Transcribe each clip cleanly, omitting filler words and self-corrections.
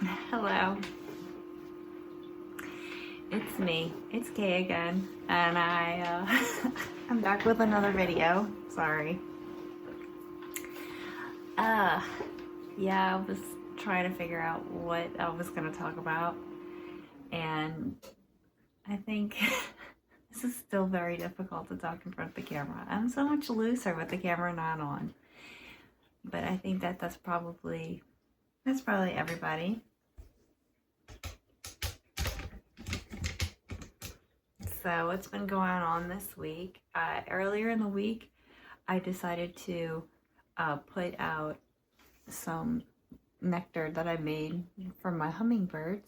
Hello, it's me. It's Kay again, and I'm back with another video. Sorry. Uh, yeah, I was trying to figure out what I was gonna talk about, and I think this is still very difficult to talk in front of the camera. I'm so much looser with the camera not on, but I think that's probably everybody. So what's been going on this week? Earlier in the week, I decided to put out some nectar that I made for my hummingbirds.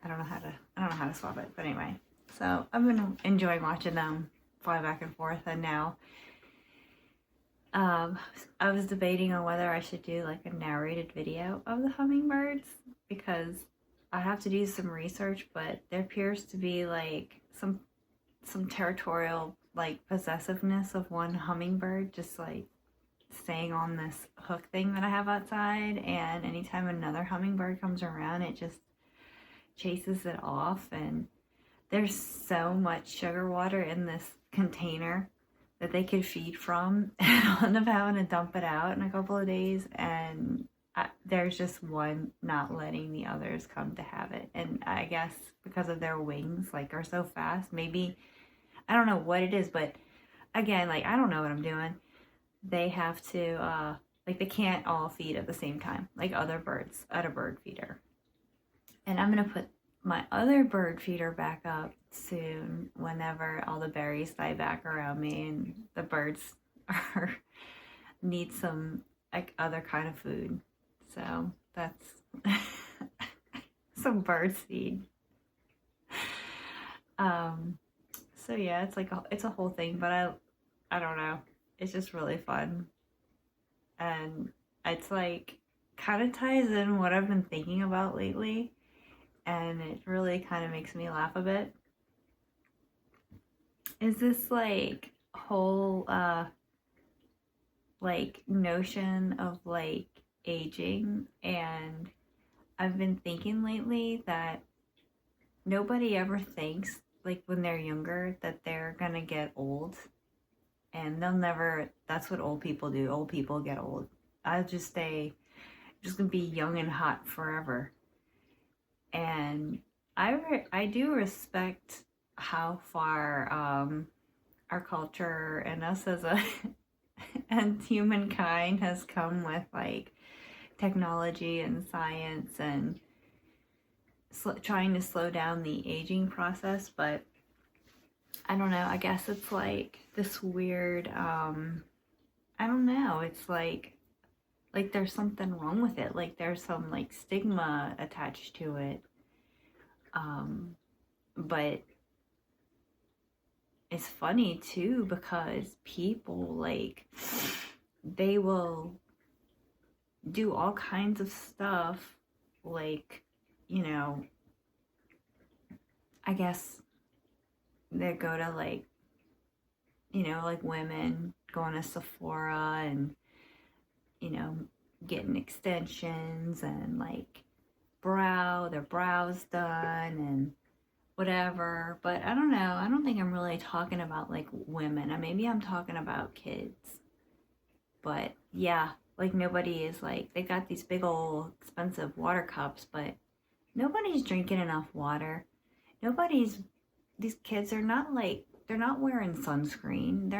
I don't know how to swap it, but anyway. So I've been enjoying watching them fly back and forth, and now I was debating on whether I should do like a narrated video of the hummingbirds because I have to do some research, but there appears to be like some territorial like possessiveness of one hummingbird just like staying on this hook thing that I have outside, and anytime another hummingbird comes around it just chases it off. And there's so much sugar water in this container that they could feed from, and I'll end up having to dump it out in a couple of days, and there's just one not letting the others come to have it. And I guess because of their wings like are so fast, maybe I don't know what it is, but again, like I don't know what I'm doing. They have to like they can't all feed at the same time like other birds at a bird feeder. And I'm gonna put my other bird feeder back up soon whenever all the berries die back around me and the birds are need some like other kind of food. So that's some bird seed. So yeah, it's a whole thing, but I don't know. It's just really fun. And it's like kind of ties in what I've been thinking about lately, and it really kind of makes me laugh a bit. Is this like whole like notion of like aging, and I've been thinking lately that nobody ever thinks like when they're younger that they're gonna get old, and they'll never. That's what old people do. Old people get old. I'll just stay just gonna be young and hot forever. And I do respect how far our culture and us as a and humankind has come with like technology and science and trying to slow down the aging process. But I don't know, I guess it's like this weird I don't know, it's like there's something wrong with it, like there's some like stigma attached to it. But it's funny too because people like they will do all kinds of stuff, like, you know, I guess they go to like, you know, like women going to Sephora and, you know, getting extensions and like their brows done and whatever. But I don't know. I don't think I'm really talking about like women. And maybe I'm talking about kids. But yeah, like nobody is like, they got these big old expensive water cups, but nobody's drinking enough water. Nobody's, these kids are not like, they're not wearing sunscreen.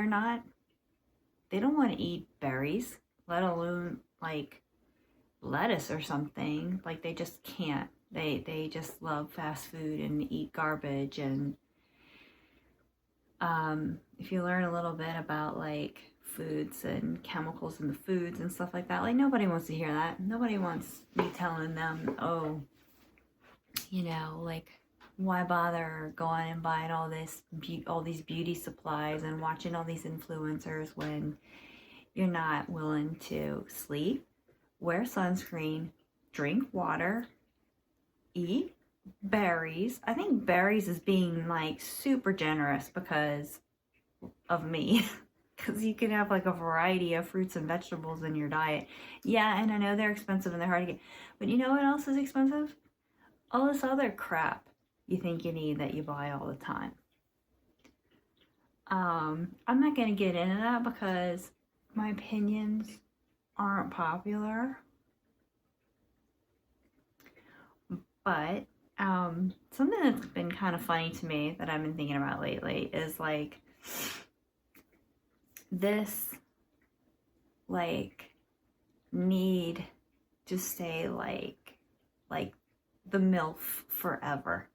They don't want to eat berries, let alone like lettuce or something. Like they just can't. They just love fast food and eat garbage. And if you learn a little bit about like foods and chemicals in the foods and stuff like that, like nobody wants to hear that. Nobody wants me telling them, oh, you know, like why bother going and buying all these beauty supplies and watching all these influencers when you're not willing to sleep, wear sunscreen, drink water, eat berries. I think berries is being like super generous because of me. Because you can have like a variety of fruits and vegetables in your diet. Yeah, and I know they're expensive and they're hard to get. But you know what else is expensive? all this other crap you think you need that you buy all the time. I'm not going to get into that because my opinions aren't popular. But something that's been kind of funny to me that I've been thinking about lately is like this like need to stay like the MILF forever.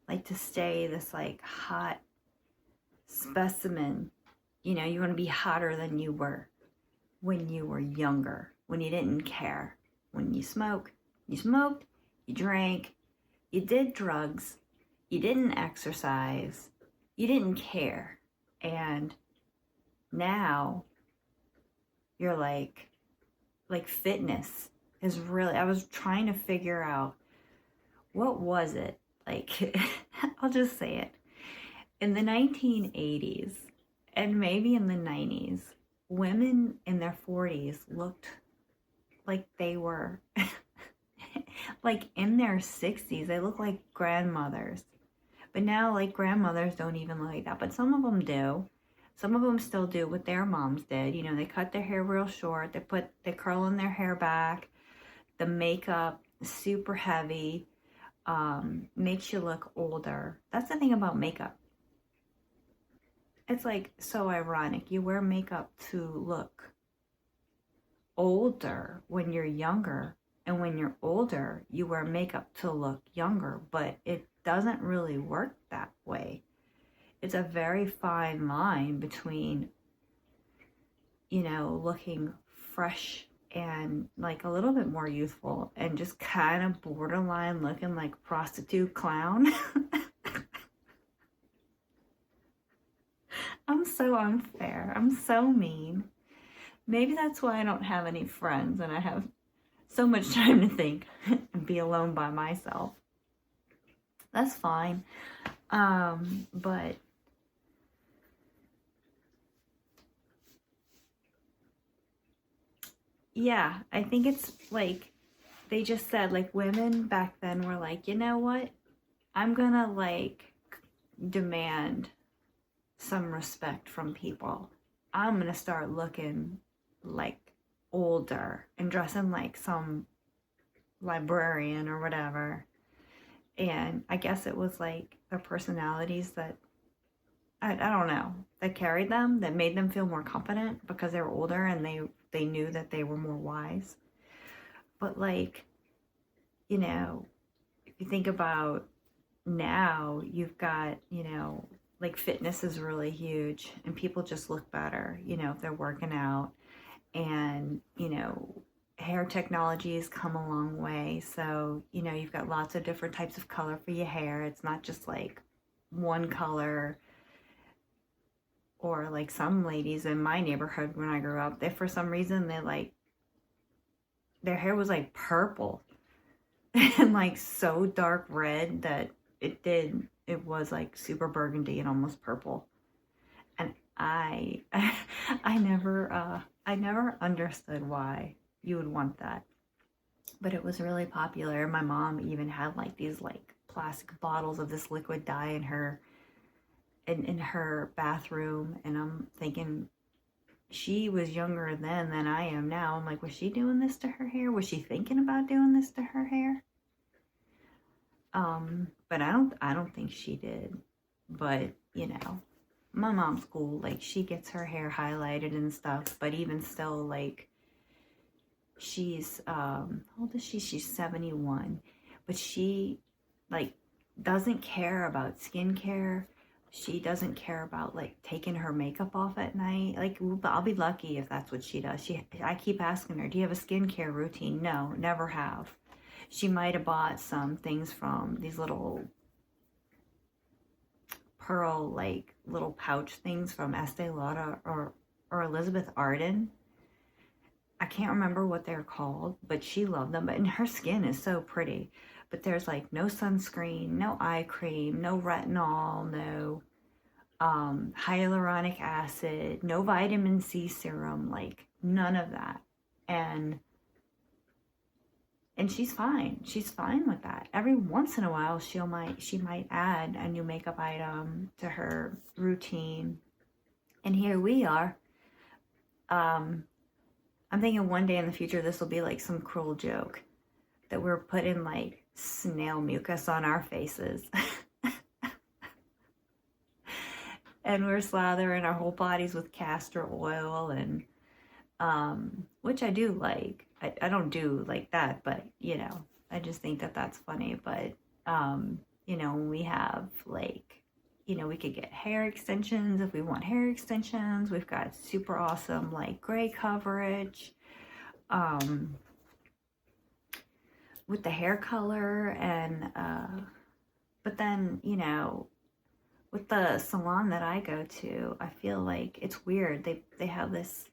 Like to stay this like hot specimen. You know, you want to be hotter than you were when you were younger, when you didn't care. When you smoked, you drank, you did drugs, you didn't exercise, you didn't care. And now you're like fitness is really, I was trying to figure out what was it? Like, I'll just say it. In the 1980s and maybe in the 90s, women in their 40s looked like they were like in their 60s. They look like grandmothers. But now, like, grandmothers don't even look like that. But some of them do. Some of them still do what their moms did. You know, they cut their hair real short. They curl in their hair back. The makeup is super heavy. Makes you look older. That's the thing about makeup. It's like so ironic. You wear makeup to look older when you're younger, and when you're older, you wear makeup to look younger, but it doesn't really work that way. It's a very fine line between, you know, looking fresh and like a little bit more youthful and just kind of borderline looking like prostitute clown. I'm so unfair. I'm so mean. Maybe that's why I don't have any friends and I have so much time to think and be alone by myself. That's fine. But yeah, I think it's like they just said, like, women back then were like, you know what? I'm gonna like demand some respect from people. I'm gonna start looking like older and dressing like some librarian or whatever. And I guess it was like their personalities that I don't know, that carried them, that made them feel more confident because they were older and they knew that they were more wise. But like, you know, if you think about now, you've got, you know, like fitness is really huge and people just look better, you know, if they're working out. And, you know, hair technology has come a long way. So, you know, you've got lots of different types of color for your hair. It's not just like one color. Or like some ladies in my neighborhood when I grew up, they, for some reason, they like, their hair was like purple and like so dark red that it was like super burgundy and almost purple. And I never understood why you would want that. But it was really popular. My mom even had like these like plastic bottles of this liquid dye in her bathroom, and I'm thinking she was younger then than I am now. I'm like, was she doing this to her hair? Was she thinking about doing this to her hair? But I don't think she did. But, you know, my mom's cool. Like, she gets her hair highlighted and stuff, but even still, like, she's how old is she? She's 71. But she like doesn't care about skincare. She doesn't care about like taking her makeup off at night. Like, I'll be lucky if that's what she does. I keep asking her, do you have a skincare routine? No, never have. She might have bought some things from these little pearl, like little pouch things from Estee Lauder or Elizabeth Arden. I can't remember what they're called, but she loved them. And her skin is so pretty. But there's like no sunscreen, no eye cream, no retinol, no hyaluronic acid, no vitamin C serum, like none of that. And and she's fine. She's fine with that. Every once in a while, she might add a new makeup item to her routine. And here we are. I'm thinking one day in the future, this will be like some cruel joke that we're putting like snail mucus on our faces. And we're slathering our whole bodies with castor oil, and which I do like. I don't do like that, but you know, I just think that that's funny. But you know, we have like, you know, we could get hair extensions if we want hair extensions. We've got super awesome like gray coverage with the hair color, and but then, you know, with the salon that I go to, I feel like it's weird. They have this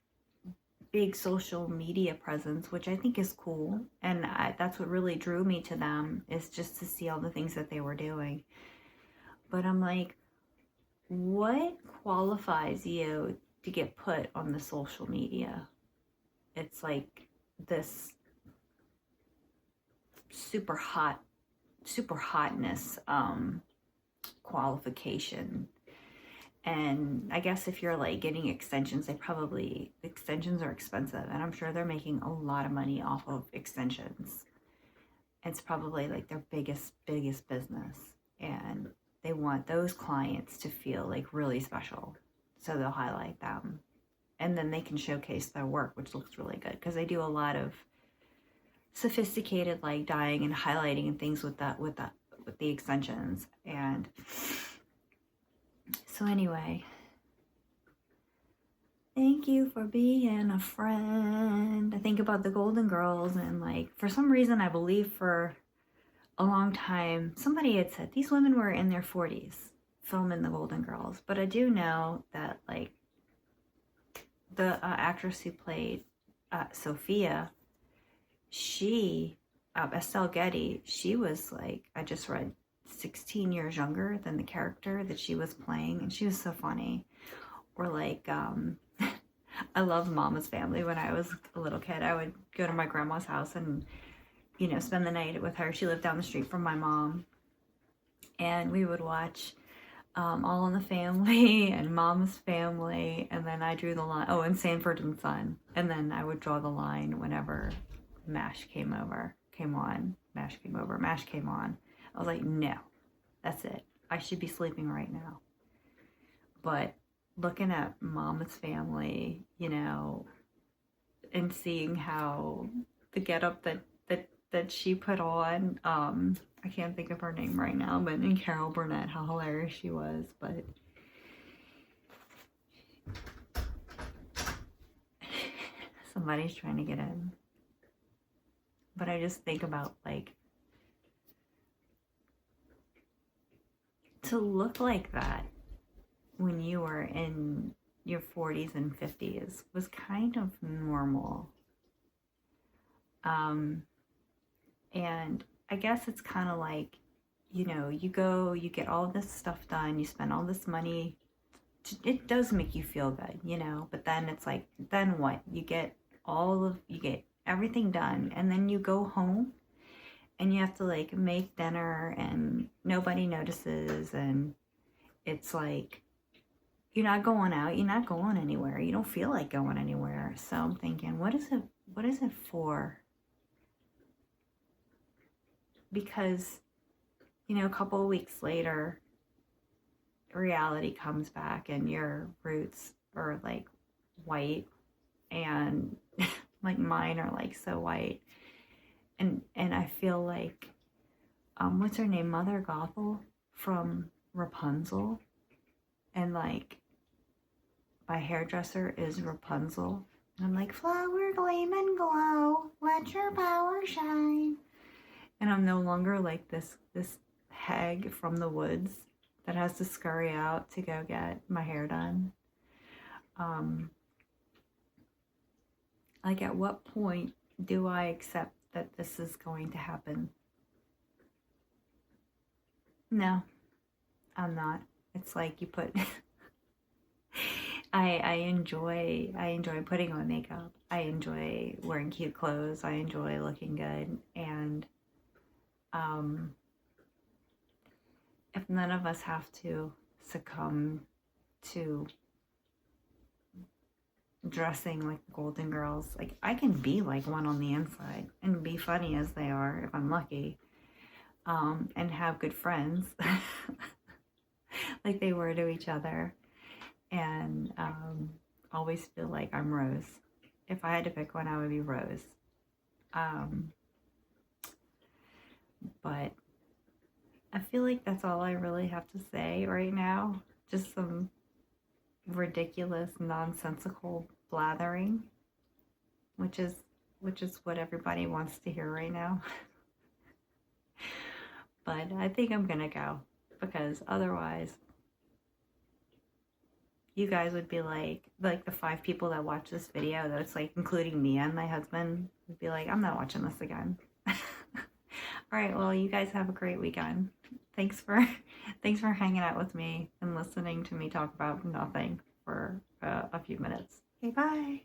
big social media presence, which I think is cool, and that's what really drew me to them, is just to see all the things that they were doing. But I'm like, what qualifies you to get put on the social media? It's like this super hotness qualification. And I guess if you're like getting extensions, extensions are expensive, and I'm sure they're making a lot of money off of extensions. It's probably like their biggest business, and they want those clients to feel like really special, so they'll highlight them, and then they can showcase their work, which looks really good, because they do a lot of sophisticated like dyeing and highlighting and things with the extensions. And so anyway, thank you for being a friend. I think about the Golden Girls, and like, for some reason, I believe for a long time, somebody had said these women were in their 40s filming the Golden Girls. But I do know that like the actress who played Sophia, Estelle Getty, she was like, I just read, 16 years younger than the character that she was playing, and she was so funny. Or like, I loved Mama's Family. When I was a little kid, I would go to my grandma's house and, you know, spend the night with her. She lived down the street from my mom, and we would watch All in the Family and Mama's Family, and then I drew the line. Oh, and Sanford and Son, and then I would draw the line whenever MASH came on. I was like, no, that's it. I should be sleeping right now. But looking at Mama's Family, you know, and seeing how the getup that she put on, I can't think of her name right now, but in Carol Burnett, how hilarious she was. But somebody's trying to get in. But I just think about like, to look like that when you were in your 40s and 50s was kind of normal. And I guess it's kind of like, you know, you go, you get all this stuff done, you spend all this money. It does make you feel good, you know, but then it's like, then what? You get everything done, and then you go home and you have to like make dinner, and nobody notices, and it's like, you're not going out, you're not going anywhere, you don't feel like going anywhere. So I'm thinking, what is it for? Because, you know, a couple of weeks later, reality comes back, and your roots are like white, and like mine are like so white, and I feel like what's her name, Mother Gothel from Rapunzel, and like my hairdresser is Rapunzel, and I'm like, flower gleam and glow, let your power shine. And I'm no longer like this hag from the woods that has to scurry out to go get my hair done. Like, at what point do I accept that this is going to happen? No, I'm not. It's like you put I enjoy putting on makeup. I enjoy wearing cute clothes. I enjoy looking good. And um, if none of us have to succumb to dressing like Golden Girls, like I can be like one on the inside and be funny as they are if I'm lucky, and have good friends like they were to each other, and always feel like I'm Rose. If I had to pick one, I would be Rose. But I feel like that's all I really have to say right now. Just some ridiculous, nonsensical blathering, which is what everybody wants to hear right now. But I think I'm gonna go, because otherwise you guys would be like the 5 people that watch this video, that's like including me and my husband, would be like, I'm not watching this again. All right, well, you guys have a great weekend. Thanks for hanging out with me and listening to me talk about nothing for a few minutes. Okay, bye.